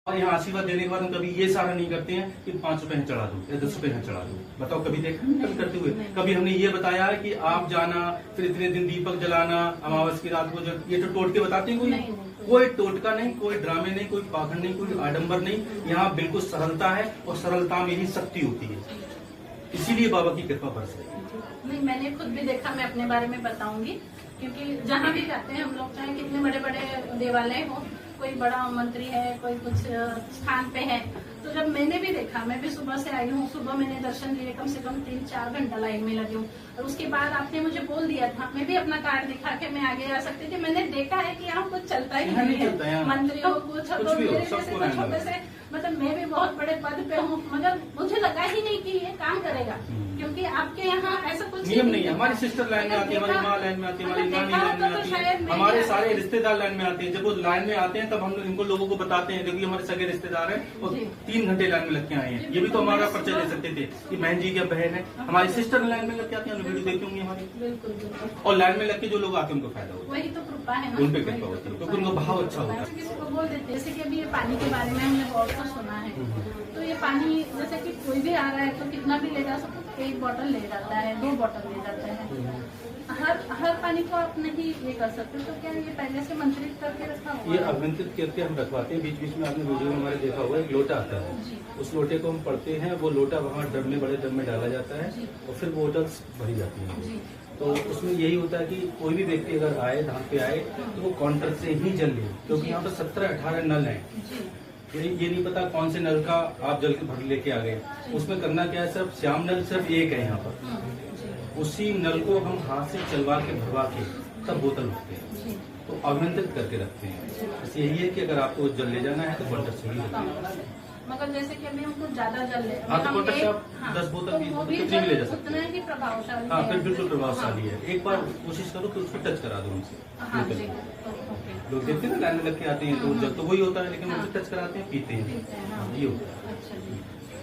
और यहाँ आशीर्वाद देने के बाद हम कभी ये सारा नहीं करते हैं कि 5 रुपए यहाँ चढ़ा दो या 10 रुपए यहाँ चढ़ा दो। बताओ कभी देखा नहीं कभी करते हुए? कभी हमने ये बताया है कि आप जाना फिर इतने दिन दीपक जलाना अमावस की रात को जब ये तो टोटके बताते हैं कोई टोटका नहीं, कोई ड्रामे नहीं, कोई पाखंड नहीं, कोई आडंबर नहीं। यहाँ बिल्कुल सरलता है और सरलता में ही शक्ति होती है, इसीलिए बाबा की कृपा बरस रही है। नहीं, मैंने खुद भी देखा, मैं अपने बारे में बताऊंगी, क्योंकि जहाँ भी जाते हैं हम लोग, चाहे कितने बड़े बड़े देवालय हो, कोई बड़ा मंत्री है, कोई कुछ स्थान पे है, तो जब मैंने भी देखा, मैं भी सुबह से आई हूँ, सुबह मैंने दर्शन लिए, कम से कम 3-4 घंटा लाइन में लगी हूँ। और उसके बाद आपने मुझे बोल दिया था, मैं भी अपना कार्ड दिखा के मैं आगे आ सकती थी। मैंने देखा है कि यहाँ कुछ चलता ही नहीं है, मंत्री हो कुछ हो, तो मेरे जैसे छोटे से, मतलब मैं भी बहुत बड़े पद पे हूँ, मगर मुझे लगा ही नहीं कि ये काम करेगा, क्योंकि आपके यहाँ ऐसा कुछ नियम नहीं है। हमारी सिस्टर लाइन में आती है, हमारी माँ लाइन में आती है, हमारी नानी लाइन में आती है, हमारे सारे रिश्तेदार लाइन में आते हैं। जब वो लाइन में आते हैं तब हम इनको लोगों को बताते हैं, देखिए हमारे सगे रिश्तेदार हैं और 3 घंटे लाइन में लग के आए हैं। ये भी तो हमारा परिचय दे सकते थे कि बहन जी क्या बहन है। हमारी सिस्टर लाइन में लग के आते हैं, वीडियो देखी होंगी हमारी, और लाइन में लग के जो लोग आते हैं उनको फायदा होता है। वही तो कृपा है, उन पे कृपा होती है, क्योंकि उनका भाव अच्छा होता है। किसी को बोल देते, जैसे कि अभी ये पानी के बारे में हमने बहुत कुछ सुना है, तो ये पानी जैसे कि कोई भी आ रहा है तो कितना भी ले जा सकते, 1 बोतल ले जाता है, 2 बोतल ले जाता है, हर पानी को आप नहीं ये कर सकते। तो क्या ये पहले से मंत्रित करके रखा हुआ? ये आमंत्रित करके हम रखवाते हैं। बीच बीच में आपने वीडियो में हमारे देखा होगा, एक लोटा आता है, उस लोटे को हम पढ़ते हैं, वो लोटा वहाँ ड्रम में, बड़े ड्रम में डाला जाता है और फिर बोतल्स भरी जाती हैं। तो उसमें यही होता है कि कोई भी व्यक्ति अगर आए, धाम पे आए, तो वो काउंटर से ही जल ले, क्योंकि यहाँ पर 17-18 नल हैं। ये नहीं पता कौन से नल का आप जल के भर लेके आ गए। उसमें करना क्या है, सिर्फ श्याम नल सिर्फ एक है यहाँ पर, उसी नल को हम हाथ से चलवा के भरवा के तब बोतल भरते हैं, तो आमंत्रित करके रखते हैं। बस यही है कि अगर आपको जल ले जाना है तो काउंटर से ही लेते हैं। मगर जैसे कि अभी हमको ज्यादा जल ले, हाँ, तो काउंटर से आप 10 बोतल 20 बोतल कितनी भी ले जा सकते हैं। उतना ही प्रभावशाली, हाँ, फिर बिल्कुल प्रभावशाली है। एक बार कोशिश करो कि उसको टच करा दो उनसे। लोग देखते हैं ना लाइन में लग के आते हैं, तो जब तो वही होता है, लेकिन उनसे टच कराते हैं, पीते हैं, ये होता है।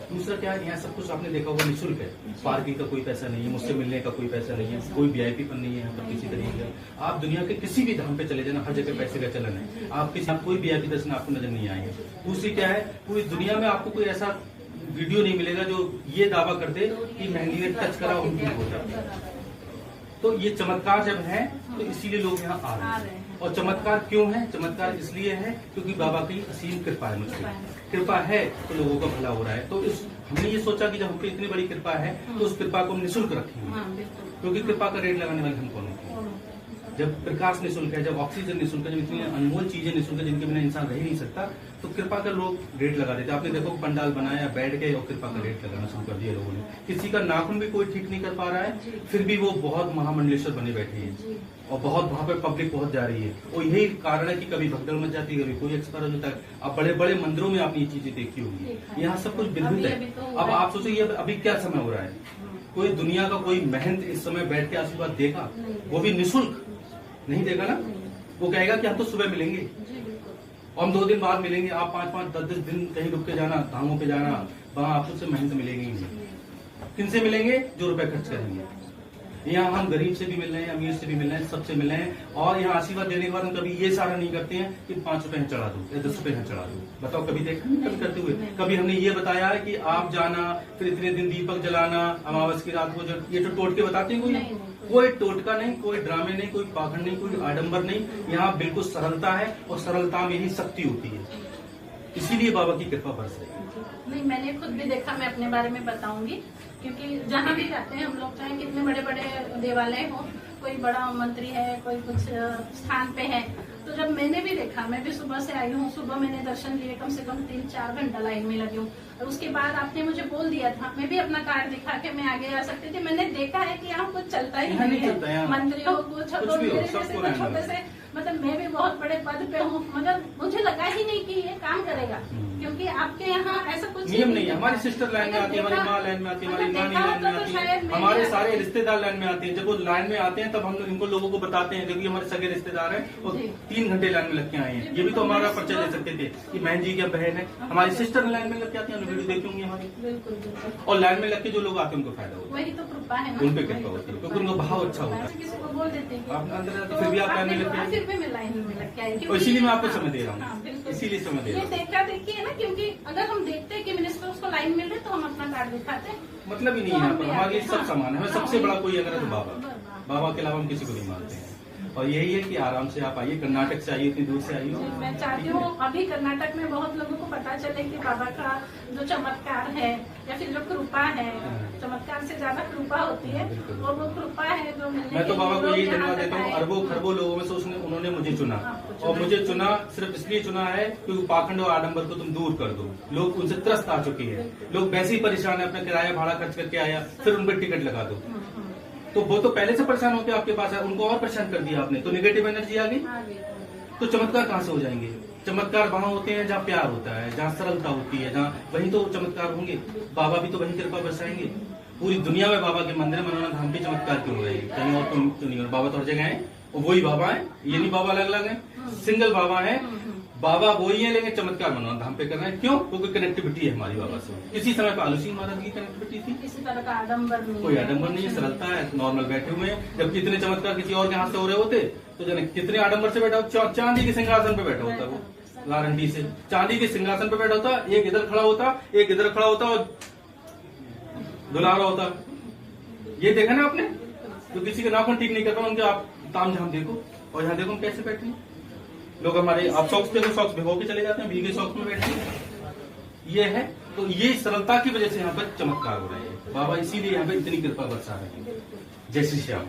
दूसरा क्या है, यहाँ सब कुछ आपने देखा होगा निःशुल्क है, पार्किंग का कोई पैसा नहीं है, मुझसे मिलने का कोई पैसा नहीं है, कोई VIP पर नहीं है यहाँ पर किसी तरीके का। आप दुनिया के किसी भी धाम पे चले जाना, हर जगह पैसे का चलन है, आप कोई VIP दर्शन आपको नजर नहीं आएंगे। दूसरी क्या है, पूरी दुनिया में आपको कोई ऐसा वीडियो नहीं मिलेगा जो ये दावा कर दे कि मेहंदी ने टच करा उनकी हो जाए। तो ये चमत्कार जब है तो इसीलिए लोग यहाँ आ रहे हैं। और चमत्कार क्यों है? चमत्कार इसलिए है क्योंकि बाबा की असीम कृपा है, मुझसे कृपा है तो लोगों का भला हो रहा है। तो हमने ये सोचा कि जब हम पे इतनी बड़ी कृपा है तो उस कृपा को हम निःशुल्क रखेंगे, क्योंकि कृपा का रेट लगाने वाले हम कौन होते हैं? जब प्रकाश निःशुल्क है, जब ऑक्सीजन निःशुल्क है, जब इतनी अनमोल चीजें निःशुल्क है जिनके बिना इंसान रह ही नहीं सकता, तो कृपा का लोग रेट लगा देते। आपने देखो पंडाल बनाया, बैठ गए और कृपा का रेट लगाना शुरू कर दिया लोगों ने। किसी का नाखून भी कोई ठीक नहीं कर पा रहा है, फिर भी वो बहुत महामंडलेश्वर बने बैठे हैं और बहुत वहां पर पब्लिक बहुत जा रही है। और यही कारण है कि कभी भगदड़ मच जाती है, कभी कोई एक्सपायर हो जाता है। अब बड़े बड़े मंदिरों में आपने ये चीजें देखी होगी, यहाँ सब कुछ विद्युत है। अब आप सोचिए अभी क्या समय हो रहा है, कोई दुनिया का कोई महंत इस समय बैठ के आशीर्वाद देगा, वो भी निःशुल्क नहीं देगा ना। वो कहेगा कि हम तो सुबह मिलेंगे और हम 2 दिन बाद मिलेंगे, आप 5-5, 10-10 दिन कहीं रुक के जाना, धामों पे जाना, वहां आपको से महंत मिलेंगे ही नहीं। किनसे मिलेंगे? जो रुपए खर्च करेंगे। यहाँ हम गरीब से भी मिल रहे हैं, अमीर से भी मिल रहे हैं, सबसे मिल रहे हैं। और यहाँ आशीर्वाद देने के बाद हम कभी ये सारा नहीं करते हैं कि 5 रुपए यहाँ चढ़ा दो या 10 रुपए यहाँ चढ़ा दो। बताओ कभी देखा नहीं कभी करते हुए? कभी हमने ये बताया है कि आप जाना फिर इतने दिन दीपक जलाना अमावस की रात को जब ये तो टोटके बताते हैं कोई टोटका नहीं, कोई ड्रामे नहीं, कोई पाखंड नहीं, कोई आडंबर नहीं। यहाँ बिल्कुल सरलता है और सरलता में ही शक्ति होती है, इसीलिए बाबा की कृपा बरस रही है। नहीं, मैंने खुद भी देखा, मैं अपने बारे में बताऊंगी, क्योंकि जहाँ भी जाते हैं हम लोग, चाहे कितने बड़े बड़े देवालय हो, कोई बड़ा मंत्री है, कोई कुछ स्थान पे है, तो जब मैंने भी देखा, मैं भी सुबह से आई हूँ, सुबह मैंने दर्शन लिए, कम से कम 3-4 घंटा लाइन में लगी हूँ। और उसके बाद आपने मुझे बोल दिया था, मैं भी अपना कार्ड दिखा के मैं आगे आ सकती थी। मैंने देखा है कि यहाँ कुछ चलता ही नहीं है, मंत्री हो कुछ हो, मेरे जैसे छोटे से, मतलब मैं भी बहुत बड़े पद पे हूँ, मगर मुझे लगा ही नहीं कि ये काम करेगा, क्योंकि आपके यहाँ ऐसा कुछ नियम नहीं है। हमारी सिस्टर लाइन में आती है, हमारी माँ लाइन में आती है, हमारी नानी लाइन में आती है, हमारे सारे रिश्तेदार लाइन में आते हैं। जब वो लाइन में आते हैं तब हम इनको लोगों को बताते हैं, देखिए हमारे सगे रिश्तेदार हैं और 3 घंटे लाइन में लग के आए हैं। ये भी तो हमारा परिचय दे सकते थे कि बहन जी क्या बहन है। हमारी सिस्टर लाइन में लग के आती है, वीडियो देखी होंगी हमारी, और लाइन में लग के जो लोग आते हैं उनको फायदा होता है। वही तो कृपा है, उन पे कृपा होती है, क्योंकि उनका भाव अच्छा होता है। किसी को बोल देते हैं आप अंदर फिर भी आप लाइन में लग के, फिर भी मैं लाइन में लग के आई, इसीलिए मैं आपको समय दे रहा हूँ। इसीलिए समय दे ये रहा हूँ। देखा देखी है ना, क्योंकि अगर हम देखते हैं कि मिनिस्टर्स को लाइन मिल रही तो हम अपना कार्ड दिखाते हैं। मतलब ही नहीं है यहाँ पर, हमारे लिए सब समान है। हमें सबसे बड़ा कोई अगर है तो बाबा के अलावा हम किसी को नहीं मानते हैं। और यही है कि आराम से आप आइए, कर्नाटक से आइए, इतनी दूर से आइए। मैं चाहती हूँ अभी कर्नाटक में बहुत लोगों को पता चले कि बाबा का जो चमत्कार है या फिर जो कृपा है, चमत्कार से ज्यादा कृपा होती है, और वो कृपा है जो मिलने मैं तो के बाबा को लिए यही लोग धन्यवाद यहाँ देता हूँ, तक आए। अरबों खरबों लोगों में से उन्होंने मुझे चुना। और मुझे चुना सिर्फ इसलिए चुना है क्योंकि पाखंड और आडंबर को तुम दूर कर दो। लोग उनसे त्रस्त आ चुके हैं, लोग वैसे ही परेशान है, अपना किराया भाड़ा खर्च करके आया, फिर उन पर टिकट लगा दो। तो वो तो पहले से परेशान होते आपके पास है, उनको और परेशान कर दिया आपने, तो नेगेटिव एनर्जी आ गई। तो चमत्कार कहाँ से हो जाएंगे? चमत्कार वहाँ होते हैं जहाँ प्यार होता है, जहाँ सरलता होती है, जहाँ वहीं तो चमत्कार होंगे। बाबा भी तो वहीं कृपा बरसाएंगे। पूरी दुनिया में बाबा के मंदिर मनोना धाम के चमत्कार क्यों हो रहे हैं? कहीं और क्यों नहीं हो? बाबा तो हर जगह है, वही बाबा है, ये नहीं बाबा अलग अलग है, सिंगल बाबा है। बाबा वही है, लेकिन चमत्कार मनोना धाम पे कर रहे हैं। क्यों? क्योंकि कनेक्टिविटी है हमारी बाबा से। किसी समय पे आलू सिंह महाराज की कनेक्टिविटी थी, किसी तरह का आडम्बर नहीं, कोई आडम्बर नहीं है, सरलता है, नॉर्मल बैठे हुए हैं। जब कितने चमत्कार किसी और के हाथ से हो रहे होते तो जाने कितने आडम्बर से बैठा हो। चांदी के सिंहासन पे बैठा होता वो, गारंटी से चांदी के सिंहासन पे बैठा होता, एक इधर खड़ा होता, एक इधर खड़ा होता और दुला रहा होता। ये देखा ना आपने? तो किसी के नाखून ठीक नहीं करता, उनके आप ताम झाम देखो, और यहाँ देखो हम कैसे बैठे हैं। लोग हमारे आप सॉक्स पे तो सॉक्स भिगो के चले जाते हैं, भीगे सॉक्स में बैठे हैं। ये है, तो ये सरलता की वजह से यहाँ पर चमत्कार हो रहे हैं। बाबा इसीलिए यहाँ पे इतनी कृपा बरसा रहे हैं। जय श्री श्याम।